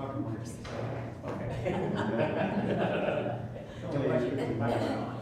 talking words. Okay. Don't let you keep my eye on.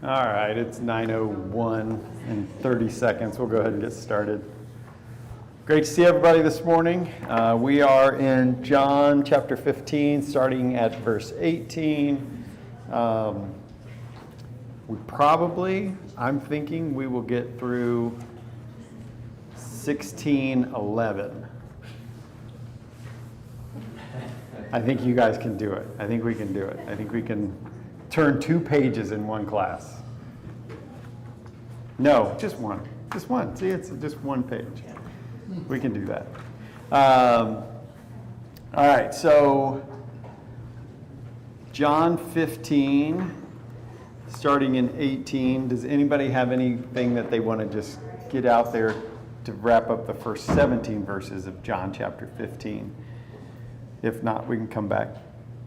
All right, it's 9:01 in 30 seconds. We'll go ahead and get started. Great to see everybody this morning. We are in John chapter 15, starting at verse 18. I'm thinking we will get through 16:11. I think you guys can do it. I think we can do it. I think we can turn 2 pages in one class. No, just one. Just one. See, it's just 1 page. We can do that. All right, so John 15, starting in 18. Does anybody have anything that they want to just get out there to wrap up the first 17 verses of John chapter 15? If not, we can come back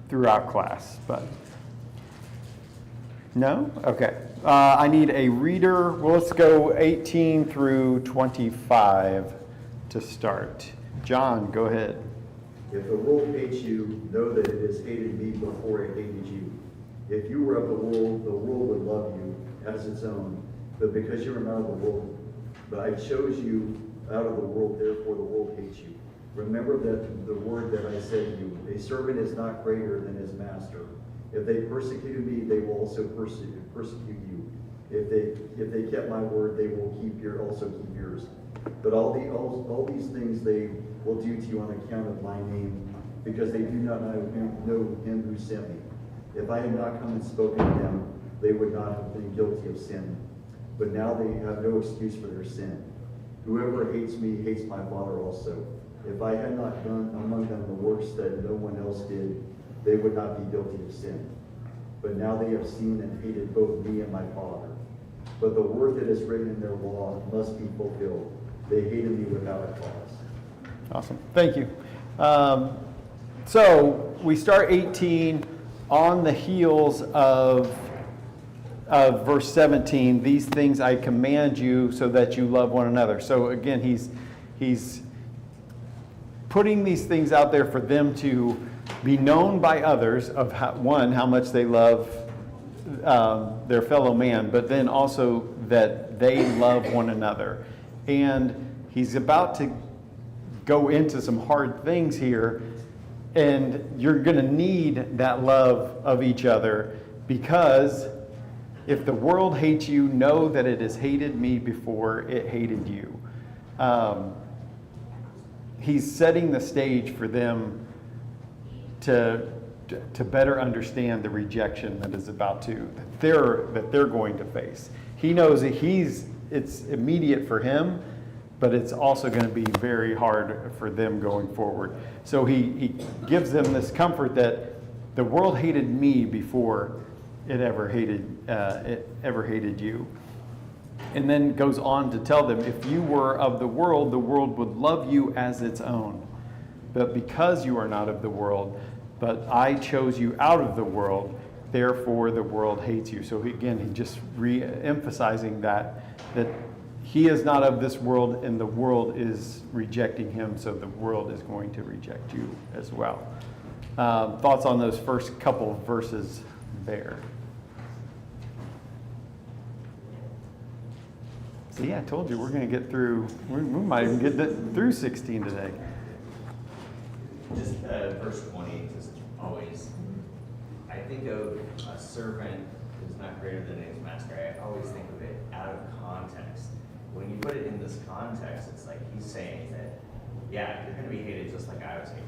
throughout class, but no? Okay. I need a reader. Well, let's go 18 through 25 to start. John, go ahead. If the world hates you, know that it has hated me before it hated you. If you were of the world would love you as its own. But because you are not of the world, but I chose you out of the world, therefore the world hates you. Remember that the word that I said to you, a servant is not greater than his master. If they persecuted me, they will also persecute you. If they kept my word, they will also keep yours. But all these things they will do to you on account of my name, because they do not know him who sent me. If I had not come and spoken to them, they would not have been guilty of sin. But now they have no excuse for their sin. Whoever hates me hates my Father also. If I had not done among them the works that no one else did, they would not be guilty of sin. But now they have seen and hated both me and my Father. But the word that is written in their law must be fulfilled. They hated me without a cause. Awesome. Thank you. So we start 18 on the heels of verse 17. These things I command you so that you love one another. So again, he's putting these things out there for them to be known by others of how much they love their fellow man, but then also that they love one another. And he's about to go into some hard things here, and you're going to need that love of each other, because if the world hates you, know that it has hated me before it hated you. He's setting the stage for them to better understand the rejection that is about that they're going to face. He knows that it's immediate for him, but it's also going to be very hard for them going forward. So he gives them this comfort that the world hated me before it ever hated you. And then goes on to tell them, if you were of the world would love you as its own. But because you are not of the world, but I chose you out of the world, therefore the world hates you. So again, he just re-emphasizing that he is not of this world, and the world is rejecting him, so the world is going to reject you as well. Thoughts on those first couple of verses there? See, I told you we're going to get through, we might even get through 16 today. Just verse 20, just always, I think of a servant who's not greater than his master. I always think of it out of context. When you put it in this context, it's like he's saying that, yeah, you're going to be hated just like I was hated.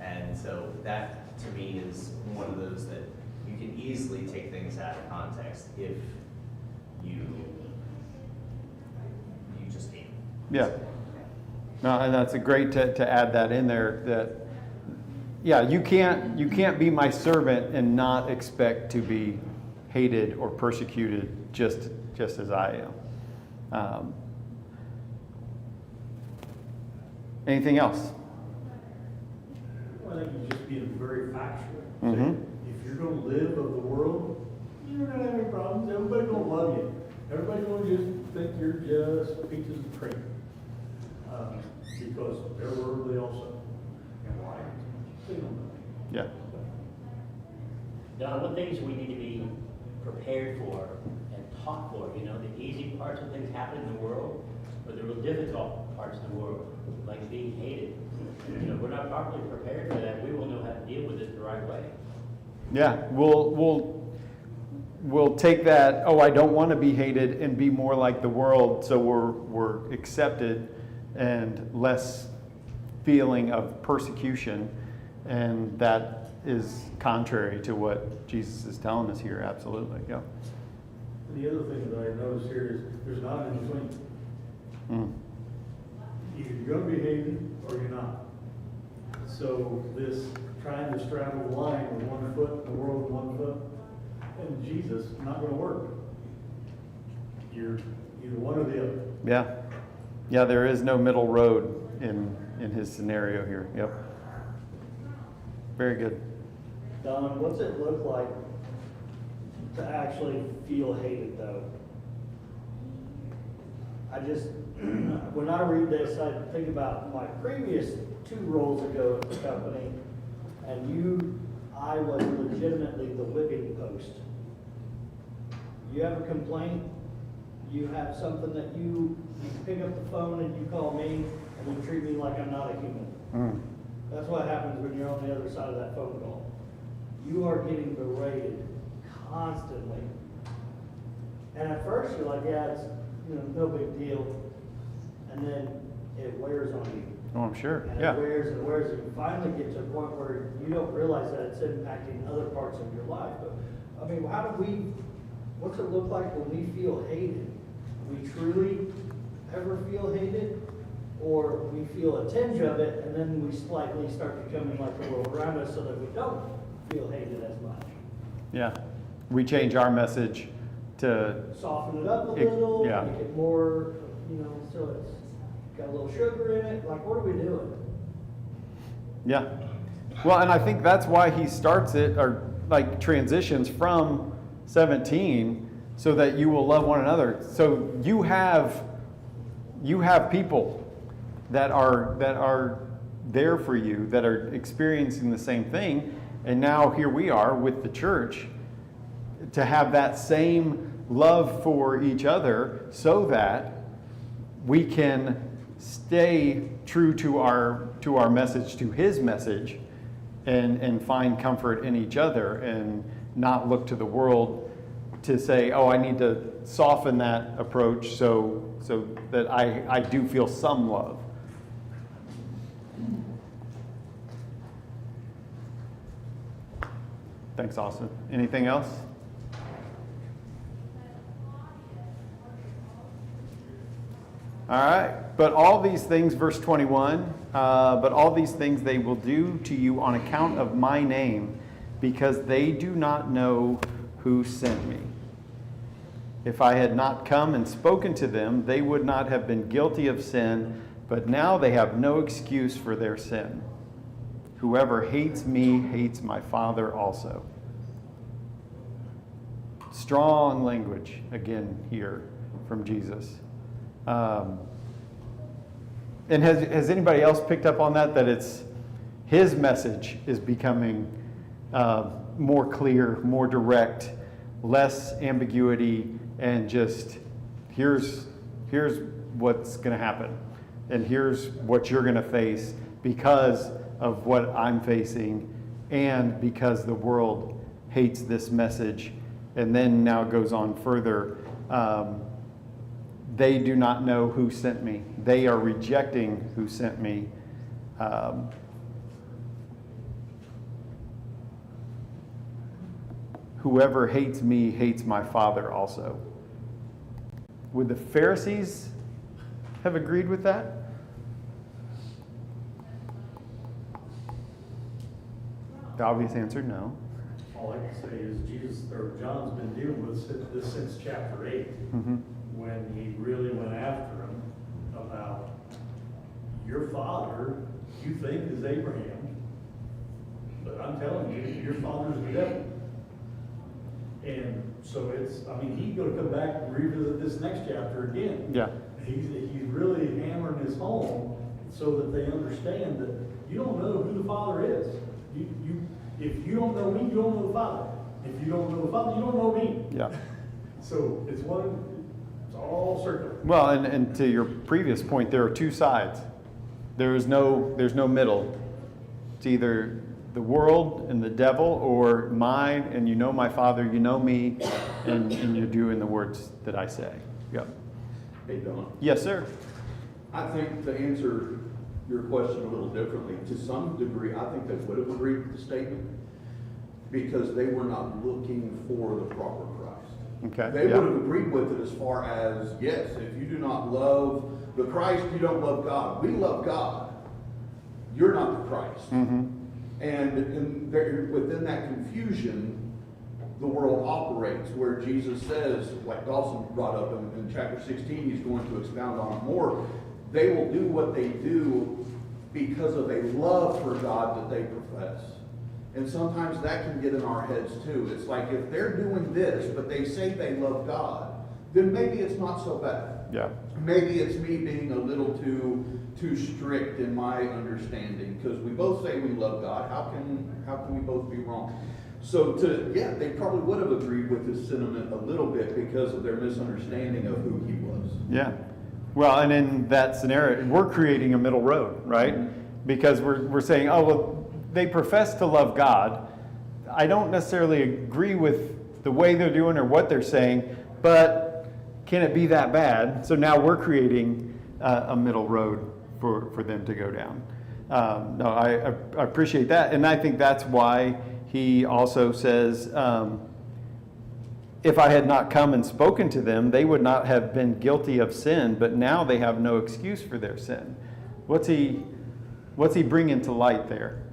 And so that, to me, is one of those that you can easily take things out of context if you just hate them. Yeah. No, and that's a great to add that in there. That, yeah, you can't be my servant and not expect to be hated or persecuted just as I am. Anything else? Well, I think you're just being very factual. Mm-hmm. If you're going to live of the world, you're not going to have any problems. Everybody's going to love you. Everybody's going to just think you're just peaches and cream. Because they're worldly also. And why? They don't know. Yeah. Don, what things we need to be prepared for and taught for? You know, the easy parts of things happen in the world, or the real difficult parts of the world, like being hated. You know, we're not properly prepared for that. We will know how to deal with it the right way. Yeah, we'll take that, oh, I don't want to be hated, and be more like the world, so we're accepted and less feeling of persecution, and that is contrary to what Jesus is telling us here. Absolutely, yeah. The other thing that I noticed here is there's not in between. Either you're going to be hated or you're not. So this trying to straddle the line with 1 foot, the world with 1 foot, and Jesus, not going to work. You're either one or the other. Yeah. Yeah, there is no middle road in his scenario here. Yep. Very good. Don, what's it look like to actually feel hated, though? When I read this, I think about my previous 2 roles ago at the company, and I was legitimately the whipping post. You have a complaint, you have something that you pick up the phone and you call me, and you treat me like I'm not a human. That's what happens when you're on the other side of that phone call. You are getting berated constantly. And at first you're like, yeah, it's no big deal. And then it wears on you. Oh, I'm sure. And Yeah. it wears and wears, and you finally get to a point where you don't realize that it's impacting other parts of your life. But I mean, what's it look like when we feel hated? We truly ever feel hated? Or we feel a tinge of it, and then we slightly start becoming like the world around us so that we don't feel hated as much. Yeah. We change our message to, Soften it up a little, yeah. make it more, so it's got a little sugar in it. Like, what are we doing? yeah. Well, and I think that's why he starts it, or like transitions from 17, so that you will love one another. So you have people that are there for you, that are experiencing the same thing. And now here we are with the church to have that same love for each other, so that we can stay true to our message, to his message, and find comfort in each other, and not look to the world to say, oh, I need to soften that approach so that I do feel some love. Thanks, Austin. Anything else? All right. But all these things, verse 21, but all these things they will do to you on account of my name, because they do not know who sent me. If I had not come and spoken to them, they would not have been guilty of sin, but now they have no excuse for their sin. Whoever hates me hates my Father also. Strong language again here from Jesus. And has anybody else picked up on that? That it's his message is becoming more clear, more direct, less ambiguity, and just here's what's going to happen, and here's what you're going to face because of what I'm facing, and because the world hates this message. And then now it goes on further. They do not know who sent me. They are rejecting who sent me. Whoever hates me hates my Father also. Would the Pharisees have agreed with that? The obvious answer, no. All I can say is Jesus, or John's been dealing with this since chapter 8. Mm-hmm. When he really went after him about your father, you think is Abraham, but I'm telling you, your father's the devil. And so he's going to come back and revisit this next chapter again. Yeah. He's really hammering this home so that they understand that you don't know who the Father is. If you don't know me, you don't know the Father. If you don't know the Father, you don't know me. Yeah. So it's all circular. Well, and to your previous point, there are two sides. There's no middle. It's either the world and the devil, or mine, and you know my Father, you know me, and you're doing the words that I say. Yep. Hey, Don. Yes, sir. I think to answer your question a little differently, to some degree, I think they would have agreed with the statement because they were not looking for the proper Christ. Okay. They yeah. would have agreed with it as far as, yes, if you do not love the Christ, you don't love God. We love God. You're not the Christ. Mm-hmm. And within that confusion, the world operates, where Jesus says, like Dawson brought up in chapter 16, he's going to expound on it more. They will do what they do because of a love for God that they profess. And sometimes that can get in our heads too. It's like if they're doing this, but they say they love God, then maybe it's not so bad. Yeah. Maybe it's me being a little too strict in my understanding, because we both say we love God. How can we both be wrong? So they probably would have agreed with his sentiment a little bit because of their misunderstanding of who he was. Yeah. Well, and in that scenario, we're creating a middle road, right? Because we're saying, oh, well, they profess to love God. I don't necessarily agree with the way they're doing or what they're saying, but can it be that bad? So now we're creating a middle road for them to go down. No, I appreciate that. And I think that's why he also says, if I had not come and spoken to them, they would not have been guilty of sin, but now they have no excuse for their sin. What's he bringing to light there?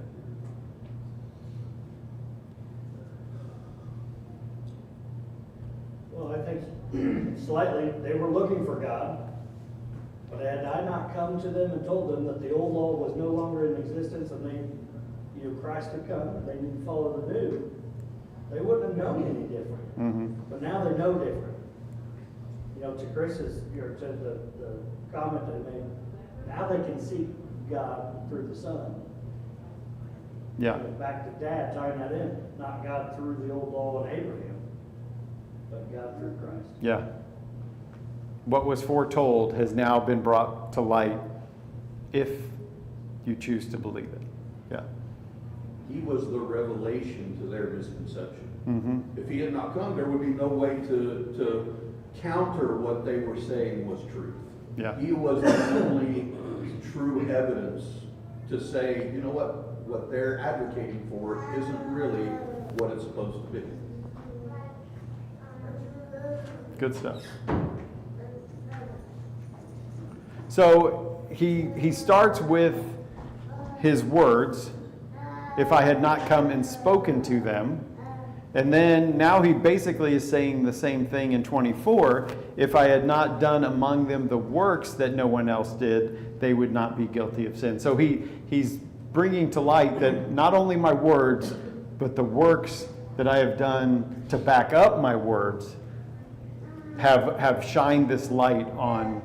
Well, I think slightly, they were looking for God, but had I not come to them and told them that the old law was no longer in existence and Christ had come and they didn't follow the new, they wouldn't have known any different. Mm-hmm. But now they know different. To Chris's, to the comment I made, now they can see God through the Son. Yeah. Back to Dad tying that in, not God through the old law and Abraham, but God through Christ. Yeah. What was foretold has now been brought to light if you choose to believe it. Yeah. He was the revelation to their misconception. Mm-hmm. If he had not come, there would be no way to counter what they were saying was truth. Yeah. He was the only true evidence to say, you know what they're advocating for isn't really what it's supposed to be. Good stuff. So he starts with his words, if I had not come and spoken to them. And then now he basically is saying the same thing in 24. If I had not done among them the works that no one else did, they would not be guilty of sin. So he's bringing to light that not only my words, but the works that I have done to back up my words have shined this light on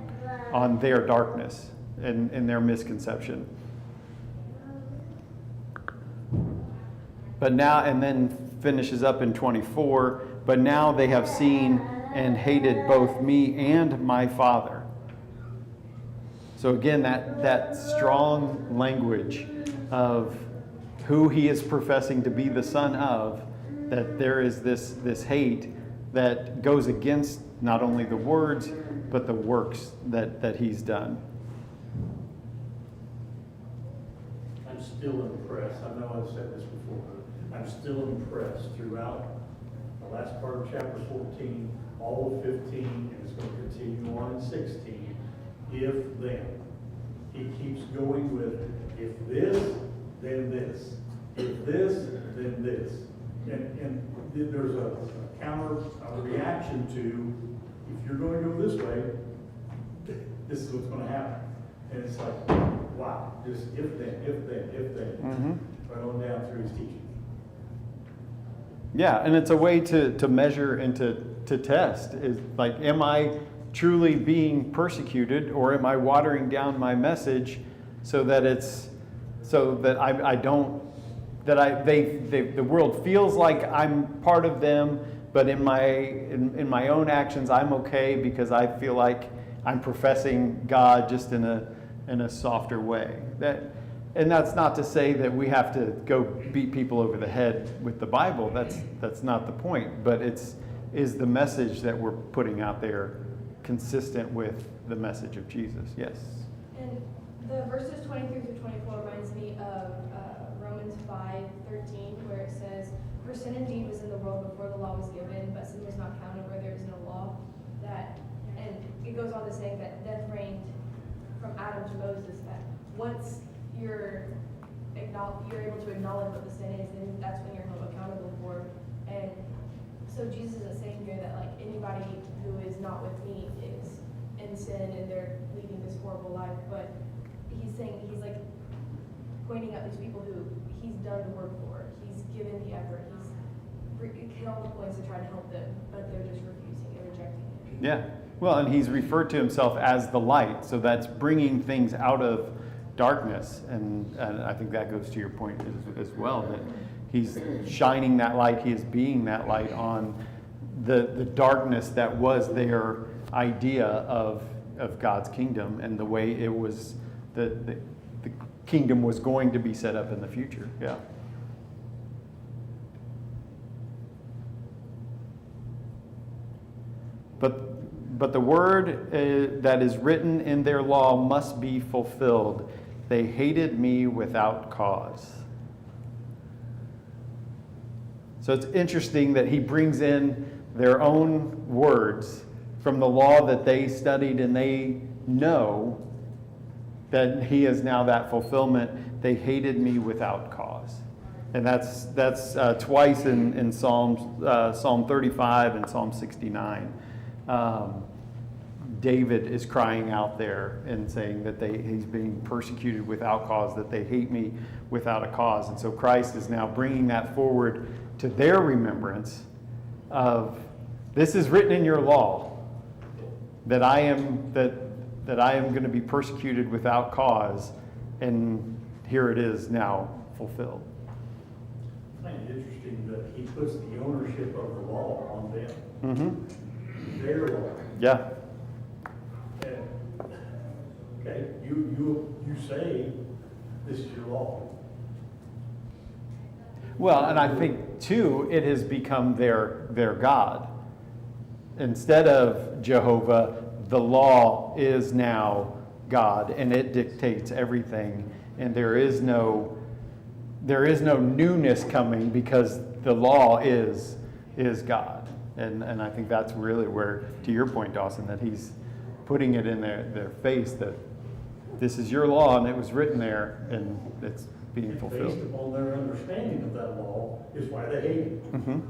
on their darkness and their misconception. But now, and then finishes up in 24, but now they have seen and hated both me and my Father. So again, that strong language of who he is professing to be the son of, that there is this hate that goes against not only the words, but the works that he's done. I'm still impressed. I know I've said this before, but I'm still impressed throughout the last part of chapter 14, all of 15, and it's going to continue on in 16. If then. He keeps going with, if this, then this. If this, then this. And there's a counter, a reaction to, if you're going to go this way, this is what's going to happen. And it's like, wow, just if then, right on down through his teaching. Yeah, and it's a way to measure and to test. Is like, am I truly being persecuted, or am I watering down my message so that the world feels like I'm part of them, but in my own actions I'm okay because I feel like I'm professing God just in a softer way. And that's not to say that we have to go beat people over the head with the Bible. That's not the point. But is the message that we're putting out there consistent with the message of Jesus? Yes. And the verses 23 through 24 reminds me of Romans 5:13, where it says, "For sin indeed was in the world before the law was given, but sin was not counted where there is no law." And it goes on to saying that death reigned from Adam to Moses. That once you're able to acknowledge what the sin is, then that's when you're held accountable for. And so Jesus is saying here that like anybody who is not with me is in sin and they're leading this horrible life. But he's like pointing out these people who he's done the work for. He's given the effort. He's hit all the points to try to help them, but they're just refusing and rejecting it. Yeah. Well, and he's referred to himself as the light, so that's bringing things out of darkness, and I think that goes to your point as well, that he's shining that light, he is being that light on the darkness that was their idea of God's kingdom and the way it was, the kingdom was going to be set up in the future. Yeah. But the word that is written in their law must be fulfilled. They hated me without cause. So it's interesting that he brings in their own words from the law that they studied, and they know that he is now that fulfillment. They hated me without cause. And that's twice in Psalm 35 and Psalm 69. David is crying out there and saying that he's being persecuted without cause, that they hate me without a cause. And so Christ is now bringing that forward to their remembrance of, this is written in your law, that I am going to be persecuted without cause, and here it is now fulfilled. I find it interesting that he puts the ownership of the law on them. Mm-hmm. Their law. Yeah. And, okay, you say this is your law. Well, and I think, too, it has become their God. Instead of Jehovah, the law is now God, and it dictates everything. And there is no newness coming because the law is God. And I think that's really where, to your point, Dawson, that he's putting it in their face that this is your law and it was written there and it's being fulfilled. Based upon their understanding of that law is why they hate it. Mm-hmm.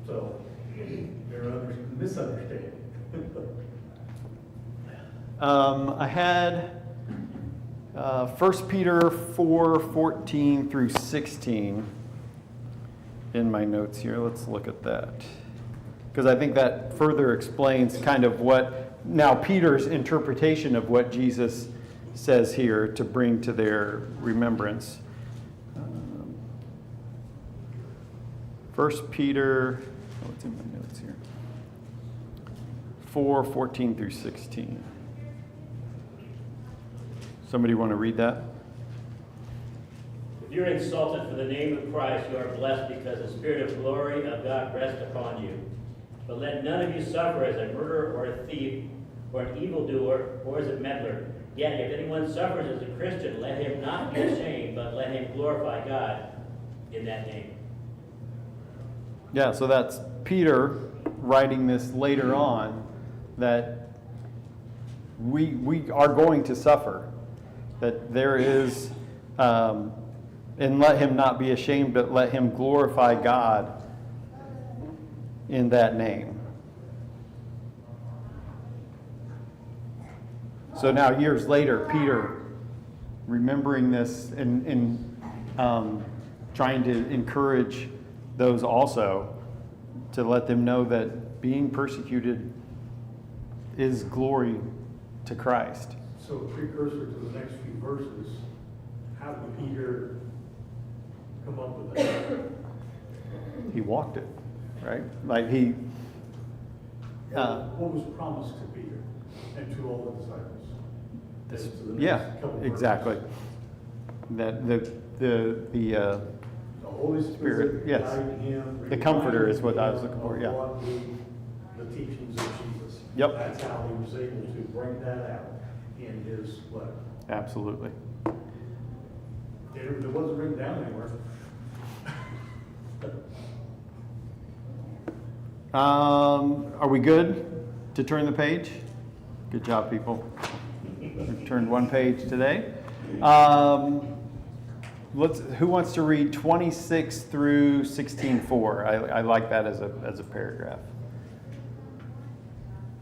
So, they're misunderstanding. I had 1 Peter 4:14 through 16 in my notes here. Let's look at that, because I think that further explains kind of what now Peter's interpretation of what Jesus says here to bring to their remembrance. 1 Peter, what's in my notes here? 4:14 through 16. Somebody want to read that? If you're insulted for the name of Christ, you are blessed because the Spirit of glory of God rests upon you. But let none of you suffer as a murderer or a thief or an evildoer or as a meddler. Yet if anyone suffers as a Christian, let him not be ashamed, but let him glorify God in that name. Yeah, so that's Peter writing this later on, that we are going to suffer, that there is, and let him not be ashamed, but let him glorify God in that name. So now years later, Peter, remembering this and trying to encourage those also, to let them know that being persecuted is glory to Christ. So precursor to the next few verses, how did Peter come up with that? He walked it, right? Like he, What was promised to Peter and to all the disciples? this, To the next yeah, couple verses. exactly. That the The Holy Spirit, Spirit yes. guided him. The Comforter is what I was reminded looking for, him yeah. of what the teachings of Jesus. Yep. That's how he was able to bring that out in his letter. absolutely. It wasn't written down anywhere. Are we good to turn the page? Good job, people. We've turned one page today. Who wants to read 26 through 16:4? I like that as a paragraph.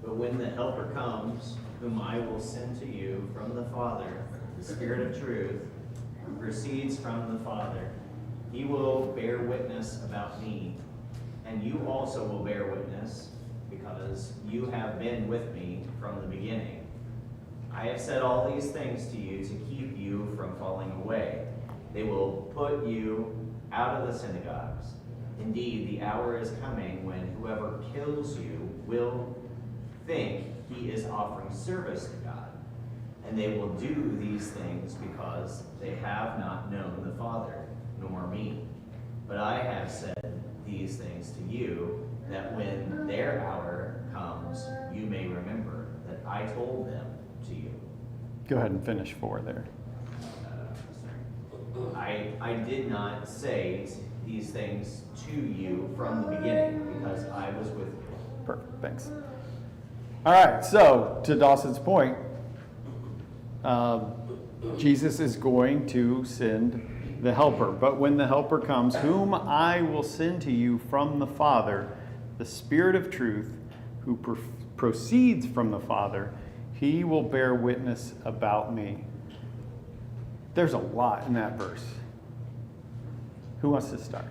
But when the Helper comes, whom I will send to you from the Father, the Spirit of truth, who proceeds from the Father, he will bear witness about me, and you also will bear witness, because you have been with me from the beginning. I have said all these things to you to keep you from falling away. They will put you out of the synagogues. Indeed, the hour is coming when whoever kills you will think he is offering service to God. And they will do these things because they have not known the Father, nor me. But I have said these things to you, that when their hour comes, you may remember that I told them to you. Go ahead and finish 4 there. I did not say these things to you from the beginning, because I was with you. Perfect, thanks. All right, so to Dawson's point, Jesus is going to send the Helper. But when the Helper comes, whom I will send to you from the Father, the Spirit of truth, who proceeds from the Father, he will bear witness about me. There's a lot in that verse. Who wants to start?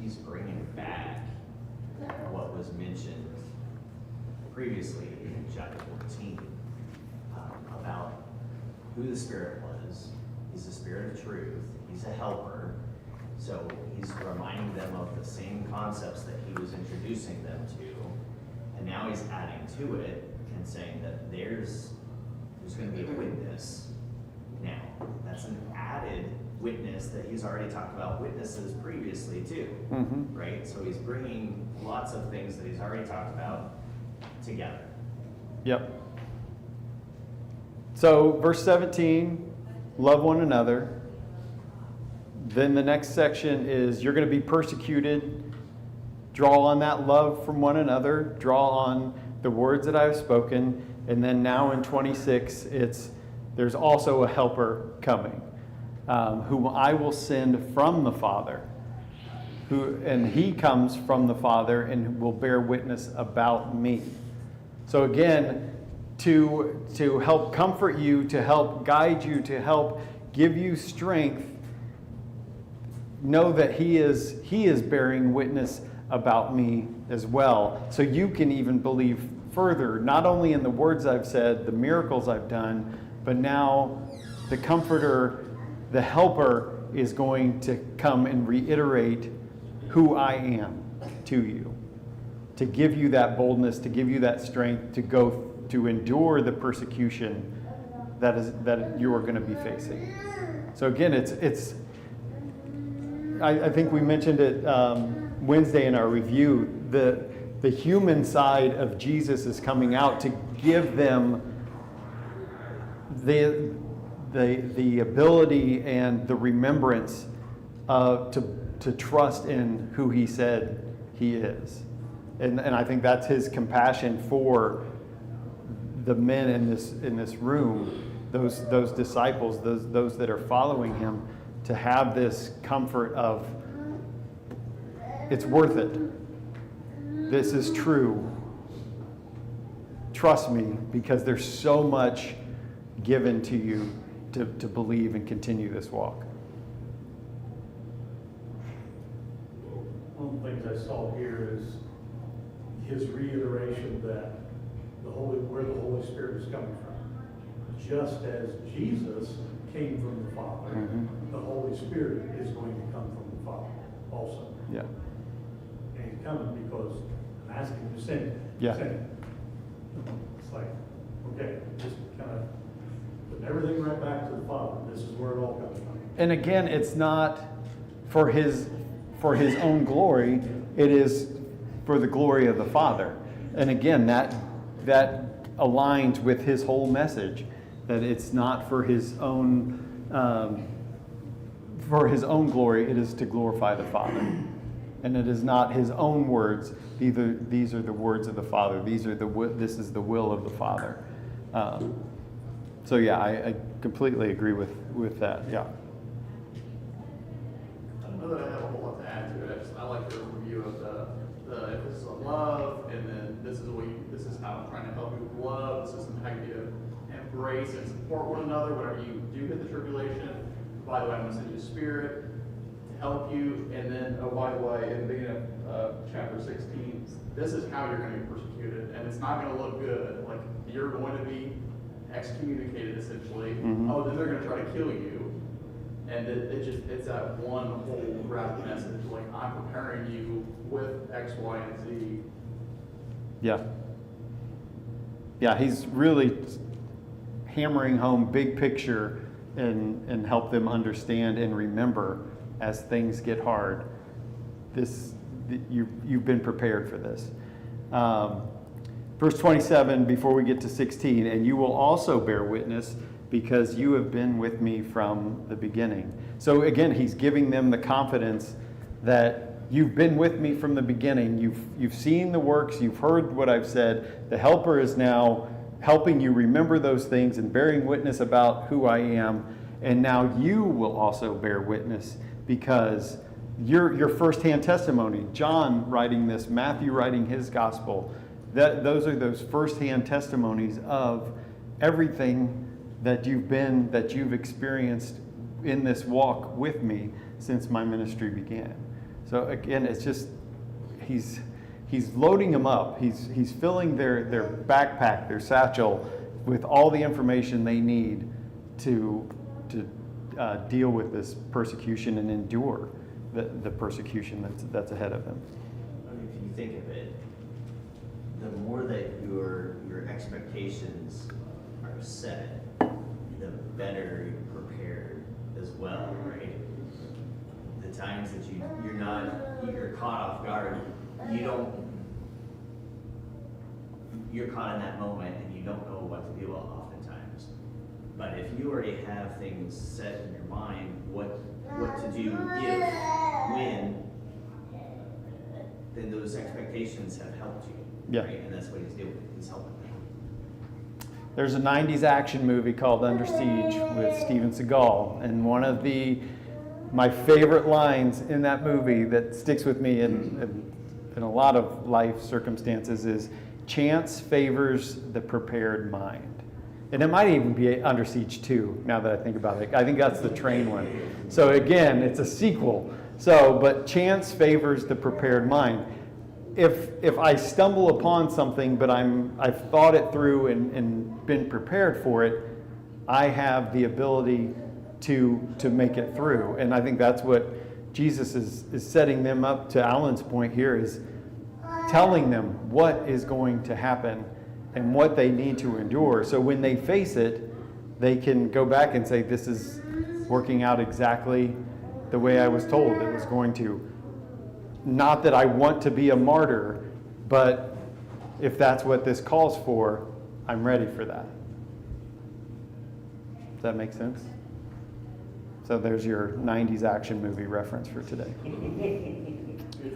He's bringing back what was mentioned previously in chapter 14 about who the Spirit was. He's the Spirit of truth. He's a helper. So he's reminding them of the same concepts that he was introducing them to. And now he's adding to it and saying that there's going to be a witness now. That's an added witness that he's already talked about witnesses previously too, Mm-hmm. right? So he's bringing lots of things that he's already talked about together. Yep. So, verse 17, love one another. Then the next section is you're going to be persecuted. Draw on that love from one another. Draw on the words that I've spoken. And then now in 26, there's also a helper coming, whom I will send from the Father. And he comes from the Father and will bear witness about me. So again, to help comfort you, to help guide you, to help give you strength, know that he is bearing witness about me as well. So you can even believe further, not only in the words I've said, the miracles I've done, but now the Comforter, the Helper, is going to come and reiterate who I am to you, to give you that boldness, to give you that strength to go to endure the persecution that you are going to be facing. So again, I think we mentioned it Wednesday in our review. The human side of Jesus is coming out to give them the ability and the remembrance to trust in who he said he is. And I think that's his compassion for the men in this room, those disciples, those that are following him, to have this comfort of, it's worth it. This is true. Trust me, because there's so much given to you to believe and continue this walk. One of the things I saw here is his reiteration that where the Holy Spirit is coming from. Just as Jesus came from the Father, the Holy Spirit is going to come from the Father also. Yeah. And he's coming because I'm asking him to send it. Yeah. Send it. It's like, okay, just kind of put everything right back to the Father. This is where it all comes from. And again, it's not for his own glory. It is for the glory of the Father. And again, that aligns with his whole message, that it's not for his own glory. It is to glorify the Father. And it is not his own words. These are the words of the Father. This is the will of the Father. So yeah, I completely agree with that. Yeah. I don't know that I have a whole lot to add to it. I like your review of the emphasis on love, and then this is how I'm trying to help you with love. This is how you embrace and support one another whenever you do hit the tribulation. By the way, I'm going to send you a spirit to help you. And then, oh, by the way, in the beginning of chapter 16, this is how you're going to be persecuted, and it's not going to look good. Like, you're going to be excommunicated, essentially. Oh, then they're going to try to kill you. And it's that one whole rapid message, like, I'm preparing you with X, Y, and Z. Yeah. Yeah, he's really hammering home big picture and help them understand and remember as things get hard. You've been prepared for this. Verse 27, before we get to 16, and you will also bear witness because you have been with me from the beginning. So again, he's giving them the confidence that you've been with me from the beginning. You've seen the works. You've heard what I've said. The Helper is now helping you remember those things and bearing witness about who I am. And now you will also bear witness because your firsthand testimony, John writing this, Matthew writing his gospel, those are those firsthand testimonies of everything that you've experienced in this walk with me since my ministry began. So again, it's just he's loading them up. He's filling their backpack, their satchel, with all the information they need to deal with this persecution and endure the persecution that's ahead of them. I mean, if you think of it, the more that your expectations are set, the better you're prepared as well, right? The times that you're caught off guard, you're caught in that moment and you don't know what to do oftentimes. But if you already have things set in your mind, what to do when, then those expectations have helped you. Yeah. Right? And that's what he's doing. He's helping them. There's a 90s action movie called Under Siege with Steven Seagal, and one of my favorite lines in that movie that sticks with me in a lot of life circumstances is, "Chance favors the prepared mind." And it might even be Under Siege 2, now that I think about it. I think that's the train one. So again, it's a sequel. So, but chance favors the prepared mind. If I stumble upon something, but I've thought it through and been prepared for it, I have the ability to make it through. And I think that's what Jesus is setting them up, to Alan's point here, is telling them what is going to happen and what they need to endure. So when they face it, they can go back and say, this is working out exactly the way I was told it was going to. Not that I want to be a martyr, but if that's what this calls for, I'm ready for that. Does that make sense? So there's your 90s action movie reference for today.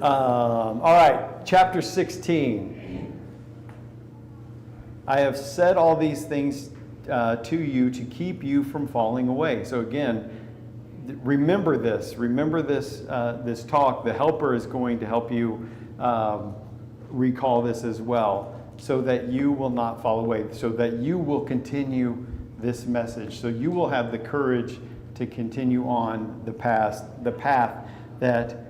All right, chapter 16. I have said all these things to you to keep you from falling away. So again, remember this. Remember this this talk. The helper is going to help you recall this as well, so that you will not fall away, so that you will continue this message, so you will have the courage to continue on the path that,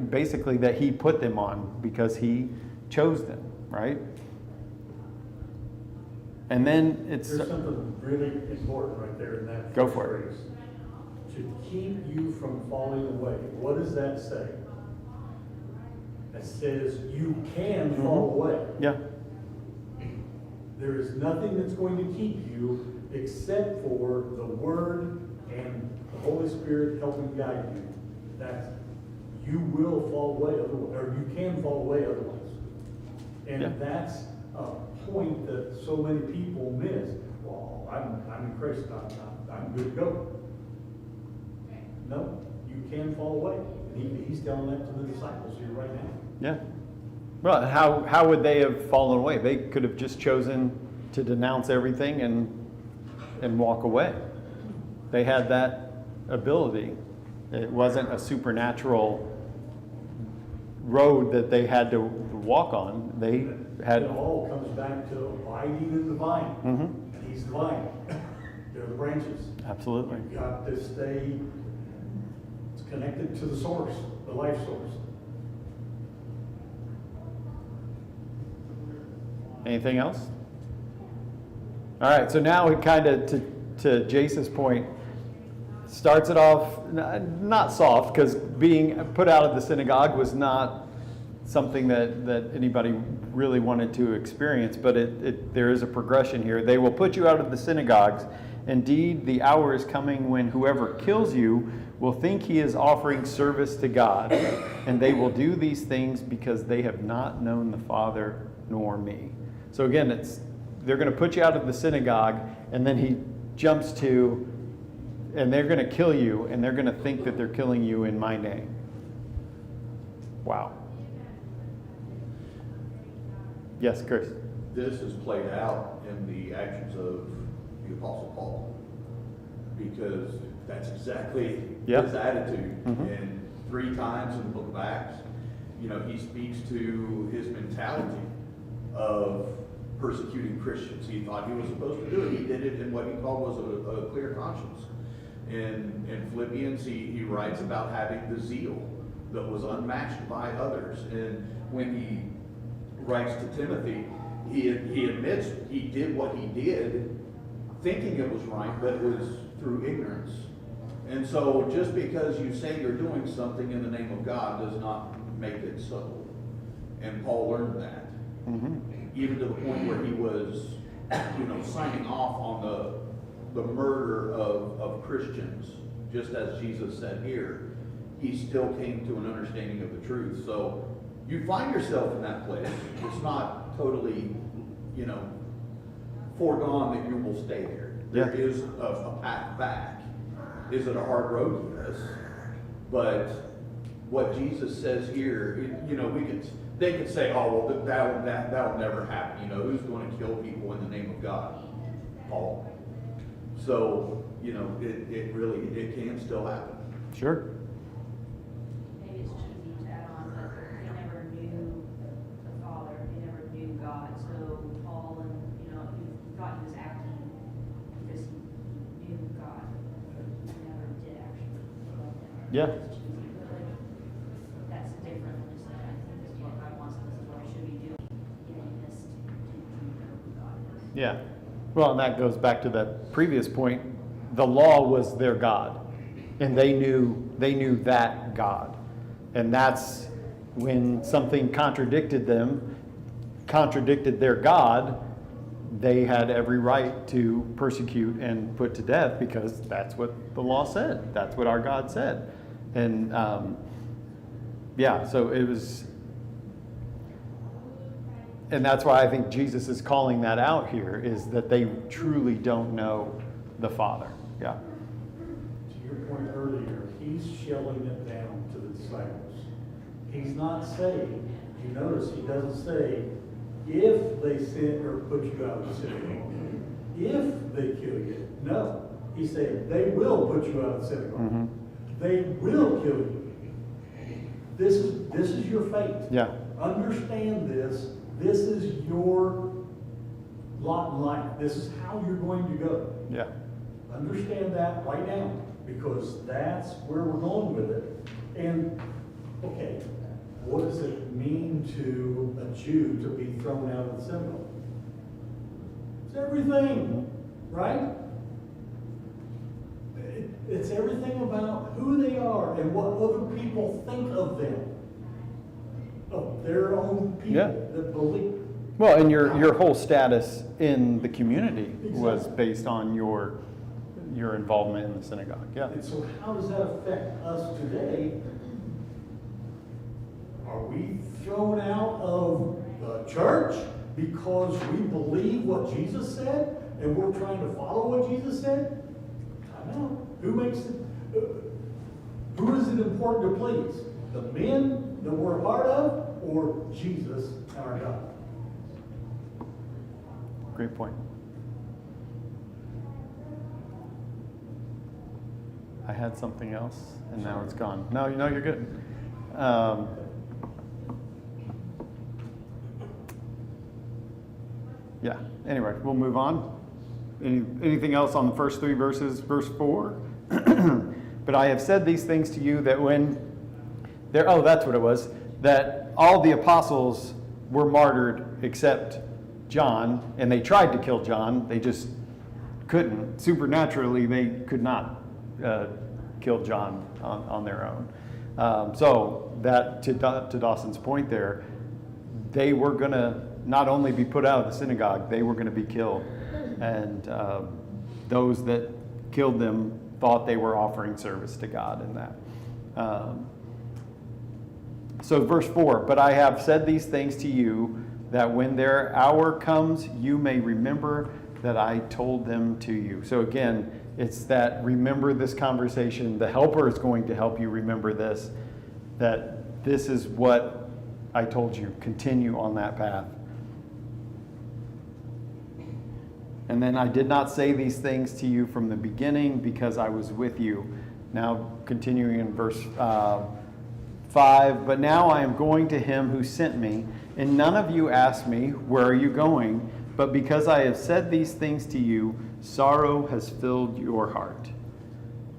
basically that he put them on because he chose them, right? And then it's... There's something really important right there in that. Go for it. phrase. To keep you from falling away. What does that say? That says you can fall away. Yeah. There is nothing that's going to keep you except for the Word and the Holy Spirit helping guide you. That you will fall away otherwise, or you can fall away otherwise. And Yeah. that's a point that so many people miss. Well, I'm in Christ, I'm good to go. No, you can fall away. And he's telling that to the disciples here right now. Yeah. Well, how would they have fallen away? They could have just chosen to denounce everything and walk away. They had that ability. It wasn't a supernatural road that they had to walk on. They had... It all comes back to abiding in the vine. Mhm. And he's the vine. They're the branches. Absolutely. You've got to stay connected to the source, the life source. Anything else? All right, so now we kind of, to Jason's point, starts it off not soft, because being put out of the synagogue was not something that anybody really wanted to experience, but there is a progression here. They will put you out of the synagogues. Indeed, the hour is coming when whoever kills you will think he is offering service to God, and they will do these things because they have not known the Father nor me. So again, they're going to put you out of the synagogue, and then he jumps to, and they're going to kill you, and they're going to think that they're killing you in my name. Wow. Yes, Chris. This is played out in the actions of the Apostle Paul, because that's exactly Yep. his attitude. Mhm. And 3 times in the book of Acts, he speaks to his mentality of persecuting Christians. He thought he was supposed to do it. He did it in what he called was a clear conscience. In Philippians, he writes about having the zeal that was unmatched by others. And when he writes to Timothy, he admits he did what he did thinking it was right, but it was through ignorance. And so just because you say you're doing something in the name of God does not make it so. And Paul learned that. Mm-hmm. Even to the point where he was, signing off on the murder of Christians, just as Jesus said here. He still came to an understanding of the truth. So you find yourself in that place. It's not totally, foregone that you will stay there. Yeah. There is a path back. Is it a hard road? Yes. But what Jesus says here, they could say, oh, well, that'll never happen. Who's going to kill people in the name of God? Paul. So, it can still happen. Sure. Maybe it's cheesy to add on, but they never knew the Father, they never knew God. So Paul, he thought he was acting because he knew God. He never did actually. Yeah. That's different than just saying, I think this is what God wants, and this is what I should be doing, getting this to know who God is. Yeah. Well, and that goes back to that previous point. The law was their God, and they knew that God. And that's when something contradicted their God, they had every right to persecute and put to death, because that's what the law said. That's what our God said. And so it was, and that's why I think Jesus is calling that out here, is that they truly don't know the Father. Yeah. To your point earlier, he's shelling it down to the disciples. He's not saying, you notice he doesn't say, if they sin or put you out of the synagogue, if they kill you. No, he said, they will put you out of the synagogue. Mm-hmm. They will kill you. This is your fate. Yeah. Understand this. This is your lot in life. This is how you're going to go. Yeah. Understand that right now, because that's where we're going with it. And, okay, what does it mean to a Jew to be thrown out of the synagogue? It's everything, right? It's everything about who they are and what other people think of them, of their own people Yeah. that believe. Well, and your whole status in the community was Exactly. based on your involvement in the synagogue. Yeah. And so how does that affect us today? Are we thrown out of the church because we believe what Jesus said and we're trying to follow what Jesus said? I know. Who is it important to please? The men that we're a part of, or Jesus and our God? Great point. I had something else, and now it's gone. No, you're good. Yeah. Anyway, we'll move on. Anything else on the first three verses? Verse 4. But I have said these things to you that when there. Oh, that's what it was. That all the apostles were martyred except John, and they tried to kill John. They just couldn't. Supernaturally, they could not kill John on their own. So that to Dawson's point there, they were going to not only be put out of the synagogue, they were going to be killed. And those that killed them thought they were offering service to God in that. So verse 4, but I have said these things to you, that when their hour comes, you may remember that I told them to you. So again, it's that remember this conversation. The helper is going to help you remember this, that this is what I told you. Continue on that path. And then I did not say these things to you from the beginning because I was with you. Now continuing in verse 5, but now I am going to him who sent me, and none of you asked me, where are you going? But because I have said these things to you, sorrow has filled your heart.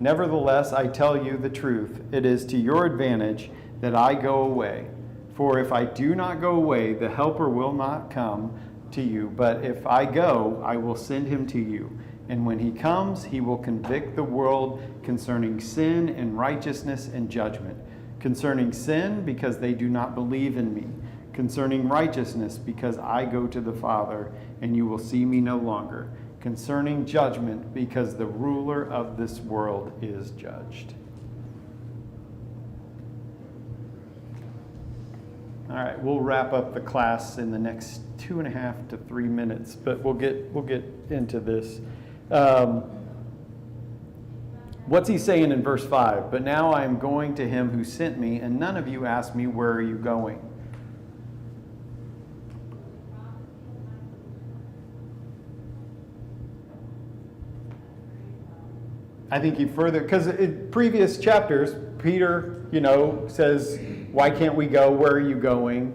Nevertheless, I tell you the truth. It is to your advantage that I go away. For if I do not go away, the Helper will not come to you. But if I go, I will send him to you. And when he comes, he will convict the world concerning sin and righteousness and judgment. Concerning sin, because they do not believe in me. Concerning righteousness, because I go to the Father, and you will see me no longer. Concerning judgment, because the ruler of this world is judged. All right, we'll wrap up the class in the next 2.5 to 3 minutes, but we'll get into this. What's he saying in verse 5? But now I am going to him who sent me, and none of you asked me, where are you going? I think he further, because in previous chapters, Peter, says, why can't we go? Where are you going?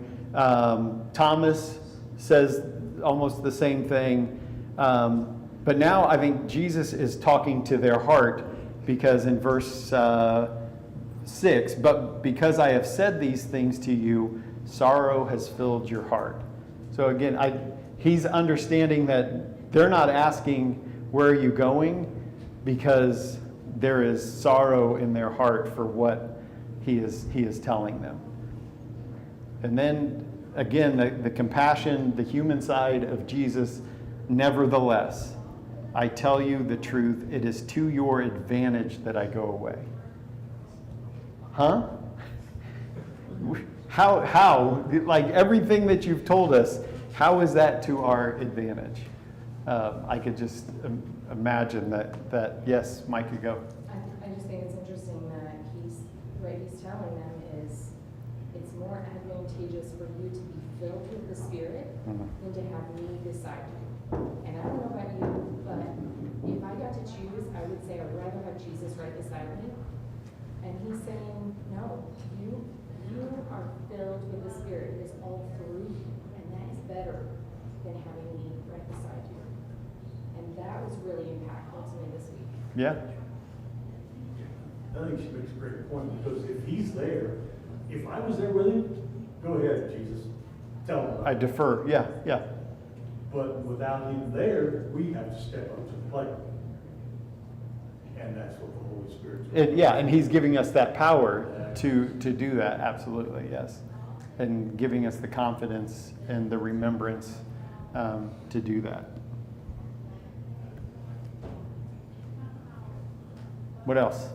Thomas says almost the same thing. But now I think Jesus is talking to their heart, because in verse 6, but because I have said these things to you, sorrow has filled your heart. So again, he's understanding that they're not asking, where are you going? Because there is sorrow in their heart for what he is telling them. And then again, the compassion, the human side of Jesus, nevertheless, I tell you the truth, it is to your advantage that I go away. Huh? How? Like everything that you've told us, how is that to our advantage? I could just imagine that, yes, Mike could go. I just think it's interesting that what he's telling them is it's more advantageous for you to be filled with the Spirit than to have me beside you. And I don't know about you, but if I got to choose, I would say I'd rather have Jesus right beside me. And he's saying, no, you are filled with the Spirit. It is all through you, and that is better than having me right beside you. And that was really impactful to me this week. Yeah. I think she makes a great point, because if he's there, if I was there with him, go ahead, Jesus, tell him. I defer. Yeah. But without him there, we have to step up to the plate. And that's what the Holy Spirit's doing. And he's giving us that power to do that. Absolutely, yes. And giving us the confidence and the remembrance to do that. What else?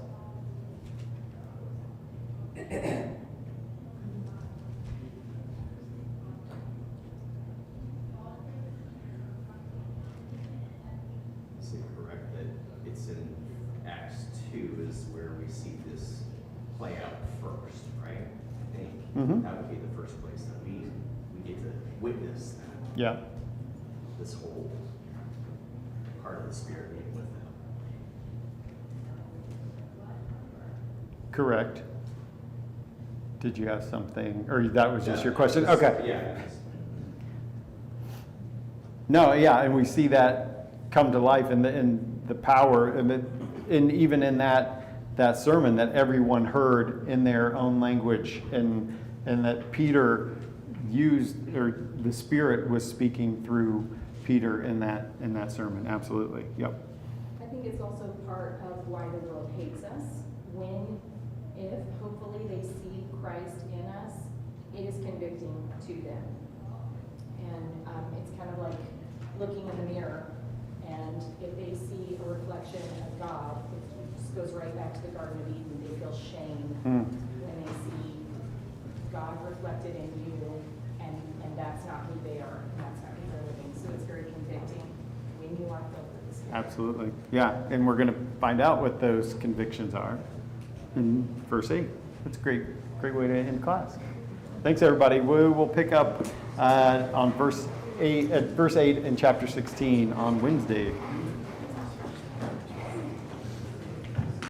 Is it correct that it's in Acts 2 is where we see this play out first, right? I think that would be the first place that we get to witness that. Yeah. This whole part of the Spirit being with them. Correct. Did you have something, or that was just your question? Okay. Yeah. No, yeah, and we see that come to life in the power, and even in that sermon that everyone heard in their own language, and that Peter used, or the Spirit was speaking through Peter in that sermon. Absolutely. Yep. I think it's also part of why the world hates us. If hopefully they see Christ in us, it is convicting to them. And it's kind of like looking in the mirror, and if they see a reflection of God, it just goes right back to the Garden of Eden. They feel shame when they see God reflected in you, and that's not who they are, and that's not who they're living. So it's very convicting when you are filled with the Spirit. Absolutely. Yeah, and we're going to find out what those convictions are in verse 8. That's a great way to end class. Thanks, everybody. We will pick up on verse 8 in chapter 16 on Wednesday.